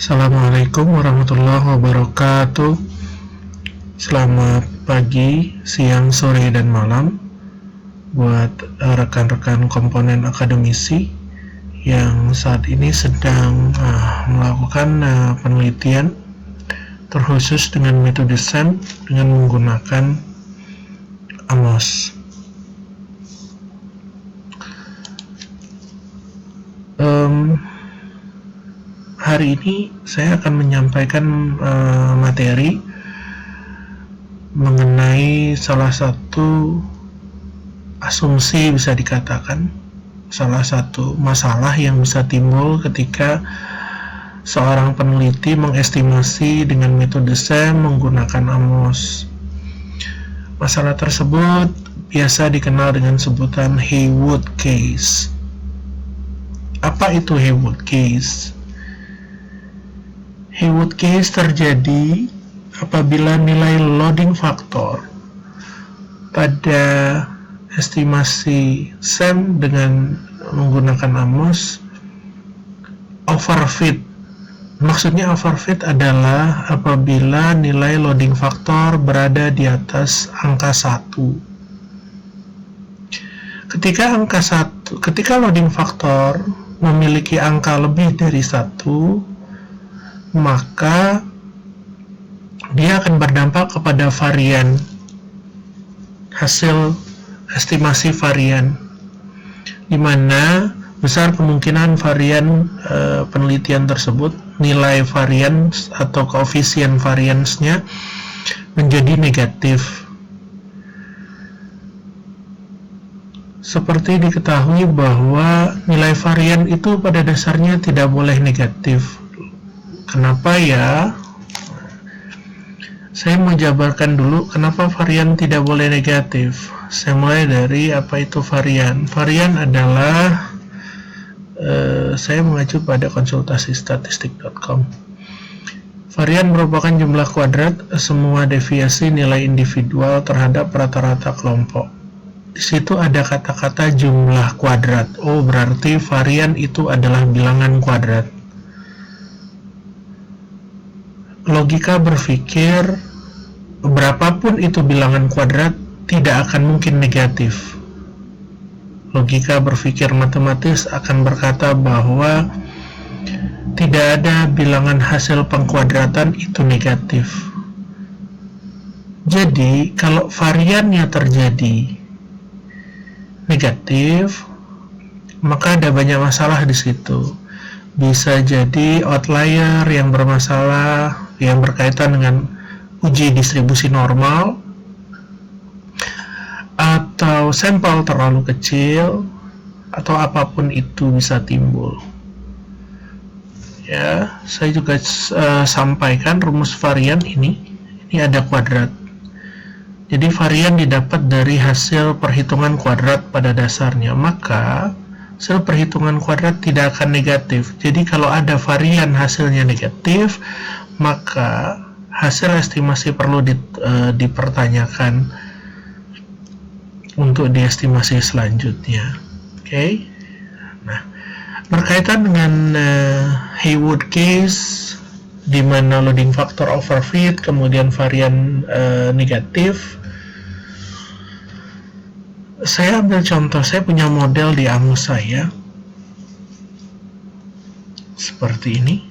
Assalamualaikum warahmatullahi wabarakatuh. Selamat pagi, siang, sore, dan malam buat rekan-rekan komponen akademisi yang saat ini sedang melakukan penelitian terkhusus dengan metode SEM dengan menggunakan AMOS. Hari ini saya akan menyampaikan materi mengenai salah satu asumsi, bisa dikatakan salah satu masalah yang bisa timbul ketika seorang peneliti mengestimasi dengan metode SEM menggunakan AMOS. Masalah tersebut biasa dikenal dengan sebutan Haywood Case. Apa itu Haywood Case? Haywood Case terjadi apabila nilai loading factor pada estimasi SEM dengan menggunakan AMOS overfit. Maksudnya overfit adalah apabila nilai loading factor berada di atas angka 1. Ketika loading factor memiliki angka lebih dari 1, maka dia akan berdampak kepada varian, hasil estimasi varian, di mana besar kemungkinan varian penelitian tersebut, nilai varian atau koefisien variansnya menjadi negatif. Seperti diketahui bahwa nilai varian itu pada dasarnya tidak boleh negatif. Kenapa ya? Saya mau jabarkan dulu kenapa varian tidak boleh negatif. Saya mulai dari apa itu varian. Varian adalah saya mengacu pada konsultasi statistik.com. Varian merupakan jumlah kuadrat semua deviasi nilai individual terhadap rata-rata kelompok. Di situ ada kata-kata jumlah kuadrat. Oh, berarti varian itu adalah bilangan kuadrat. Logika berpikir berapapun itu bilangan kuadrat tidak akan mungkin negatif. Logika berpikir matematis akan berkata bahwa tidak ada bilangan hasil pengkuadratan itu negatif. Jadi kalau variannya terjadi negatif, maka ada banyak masalah di situ. Bisa jadi outlier yang bermasalah, yang berkaitan dengan uji distribusi normal, atau sampel terlalu kecil, atau apapun itu bisa timbul. Ya, saya juga sampaikan rumus varian ini ada kuadrat. Jadi varian didapat dari hasil perhitungan kuadrat pada dasarnya, maka hasil perhitungan kuadrat tidak akan negatif. Jadi kalau ada varian hasilnya negatif, maka hasil estimasi perlu dipertanyakan untuk diestimasi selanjutnya. Oke. Nah, berkaitan dengan Haywood Case, di mana loading factor overfit, kemudian varian negatif. Saya ambil contoh, saya punya model di AMOS saya seperti ini.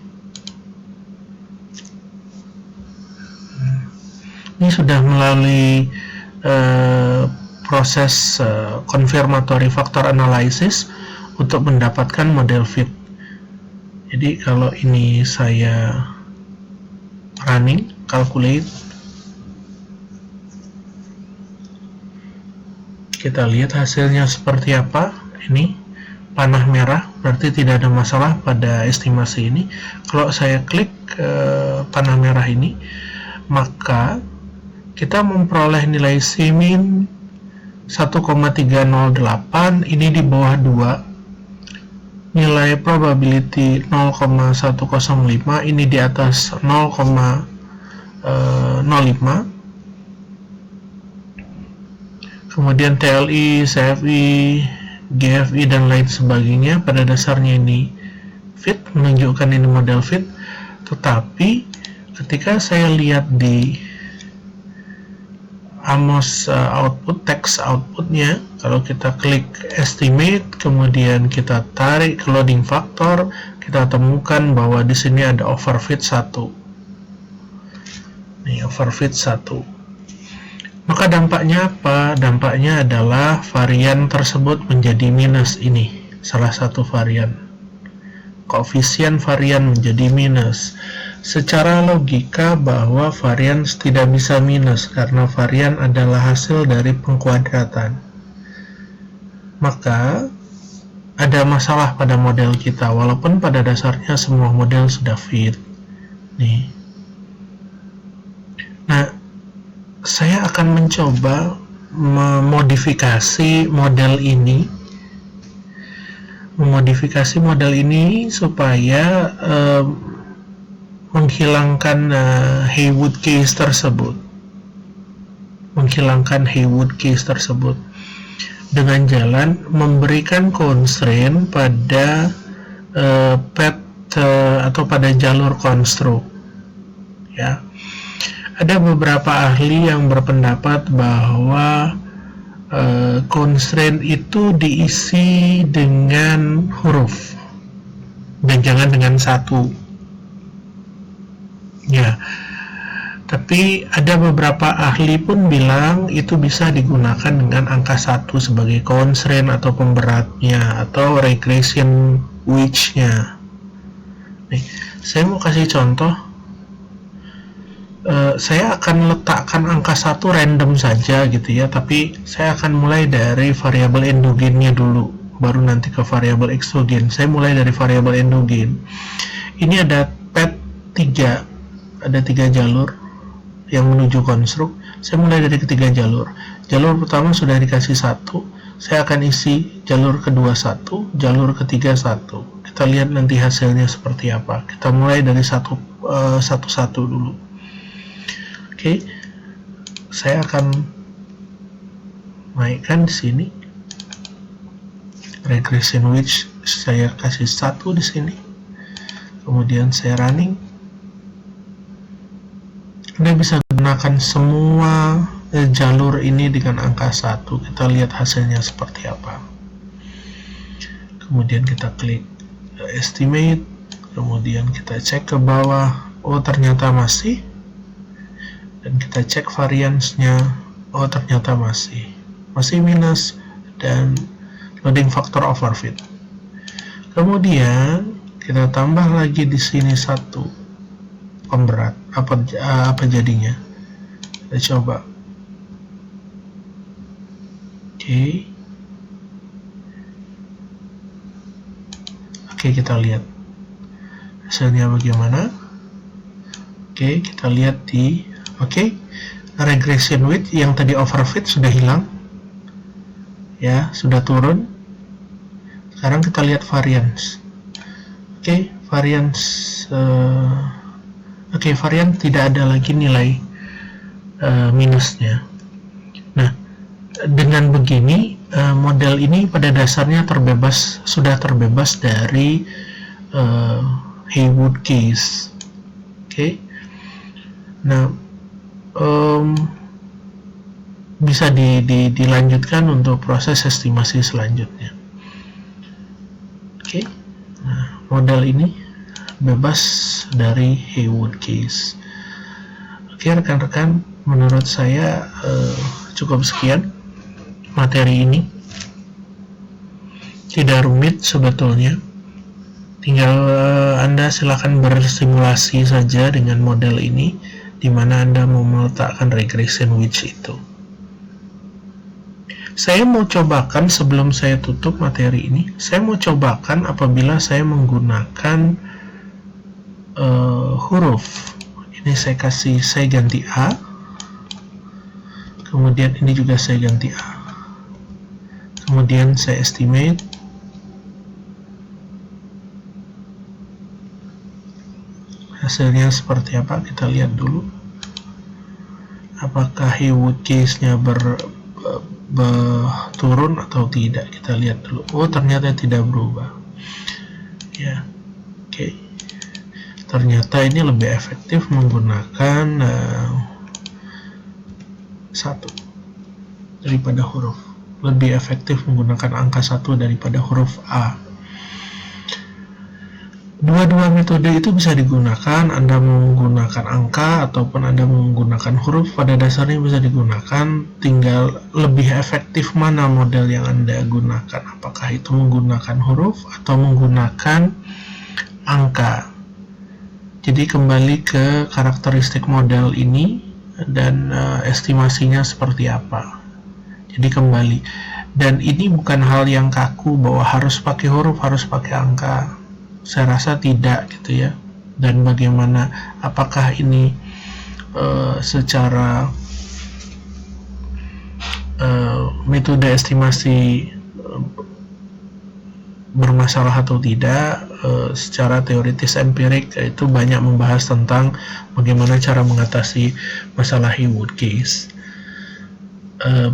Ini sudah melalui proses confirmatory factor analysis untuk mendapatkan model fit. Jadi kalau ini saya running, calculate, kita lihat hasilnya seperti apa. Ini panah merah, berarti tidak ada masalah pada estimasi ini. Kalau saya klik panah merah ini, maka kita memperoleh nilai C-min 1,308, ini di bawah 2. Nilai probability 0,105, ini di atas 0,05. Kemudian TLI, CFI, GFI, dan lain sebagainya pada dasarnya ini fit, menunjukkan ini model fit. Tetapi ketika saya lihat di Amos output, text outputnya, kalau kita klik estimate, kemudian kita tarik ke loading factor, kita temukan bahwa di sini ada overfit 1. Nih, overfit 1. Maka dampaknya apa? Dampaknya adalah varian tersebut menjadi minus ini, salah satu varian. Koefisien varian menjadi minus. Secara logika bahwa varian tidak bisa minus karena varian adalah hasil dari pengkuadratan. Maka ada masalah pada model kita, walaupun pada dasarnya semua model sudah fit. Nih. Nah, saya akan mencoba memodifikasi model ini. Supaya menghilangkan Haywood case tersebut. Dengan jalan memberikan constraint pada path atau pada jalur konstruk. Ya. Ada beberapa ahli yang berpendapat bahwa constraint itu diisi dengan huruf dan jangan dengan satu. Ya, tapi ada beberapa ahli pun bilang itu bisa digunakan dengan angka 1 sebagai constraint atau pemberatnya atau regression wedge-nya. Nih, saya mau kasih contoh. Saya akan letakkan angka 1 random saja gitu ya, tapi saya akan mulai dari variabel endogennya dulu, baru nanti ke variabel exogen. Saya mulai dari variabel endogen. Ini ada path 3. Ada 3 jalur yang menuju konstruk. Saya mulai dari ketiga jalur. Jalur pertama sudah dikasih 1, saya akan isi jalur kedua 1, jalur ketiga 1. Kita lihat nanti hasilnya seperti apa. Kita mulai dari satu dulu. Oke, saya akan naikkan di sini regression wedge, saya kasih 1 di sini. Kemudian saya running. Anda bisa gunakan semua jalur ini dengan angka 1. Kita lihat hasilnya seperti apa. Kemudian kita klik estimate, kemudian kita cek ke bawah, oh ternyata masih, dan kita cek variansnya, oh ternyata masih minus, dan loading factor overfit. Kemudian kita tambah lagi di sini 1 pemberat. Apa jadinya? Kita coba. Oke, kita lihat hasilnya bagaimana. Oke, kita lihat di regression width yang tadi overfit sudah hilang, ya, sudah turun. Sekarang kita lihat variance. Varian tidak ada lagi nilai minusnya. Nah, dengan begini model ini pada dasarnya sudah terbebas dari Haywood case. Nah, bisa dilanjutkan untuk proses estimasi selanjutnya. Nah, model ini bebas dari Haywood case. Rekan-rekan, menurut saya cukup sekian materi ini. Tidak rumit sebetulnya. Tinggal Anda silakan bersimulasi saja dengan model ini, di mana Anda mau meletakkan regression wedge itu. Saya mau cobakan sebelum saya tutup materi ini, saya mau cobakan apabila saya menggunakan huruf. Ini saya ganti A, kemudian ini juga saya ganti A, kemudian saya estimate. Hasilnya seperti apa? Kita lihat dulu. Apakah Haywood case-nya turun atau tidak? Kita lihat dulu. Oh, ternyata tidak berubah. Ya, ternyata ini lebih efektif menggunakan 1 daripada huruf. Lebih efektif menggunakan angka 1 daripada huruf A. Dua-dua metode itu bisa digunakan. Anda menggunakan angka ataupun Anda menggunakan huruf, pada dasarnya bisa digunakan. Tinggal lebih efektif mana model yang Anda gunakan, apakah itu menggunakan huruf atau menggunakan angka. Jadi kembali ke karakteristik model ini dan estimasinya seperti apa. Jadi kembali, dan ini bukan hal yang kaku bahwa harus pakai huruf, harus pakai angka. Saya rasa tidak gitu ya. Dan bagaimana, apakah ini secara metode estimasi bermasalah atau tidak, secara teoritis empirik itu banyak membahas tentang bagaimana cara mengatasi masalah Heywood case.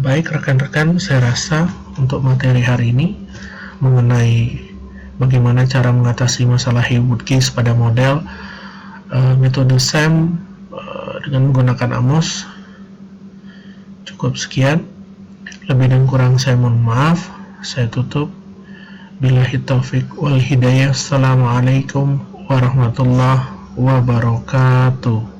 Baik rekan-rekan, saya rasa untuk materi hari ini mengenai bagaimana cara mengatasi masalah Heywood case pada model metode SAM dengan menggunakan Amos cukup sekian. Lebih dan kurang saya mohon maaf. Saya tutup. Billahi taufiq wal hidayah. Assalamualaikum warahmatullahi wabarakatuh.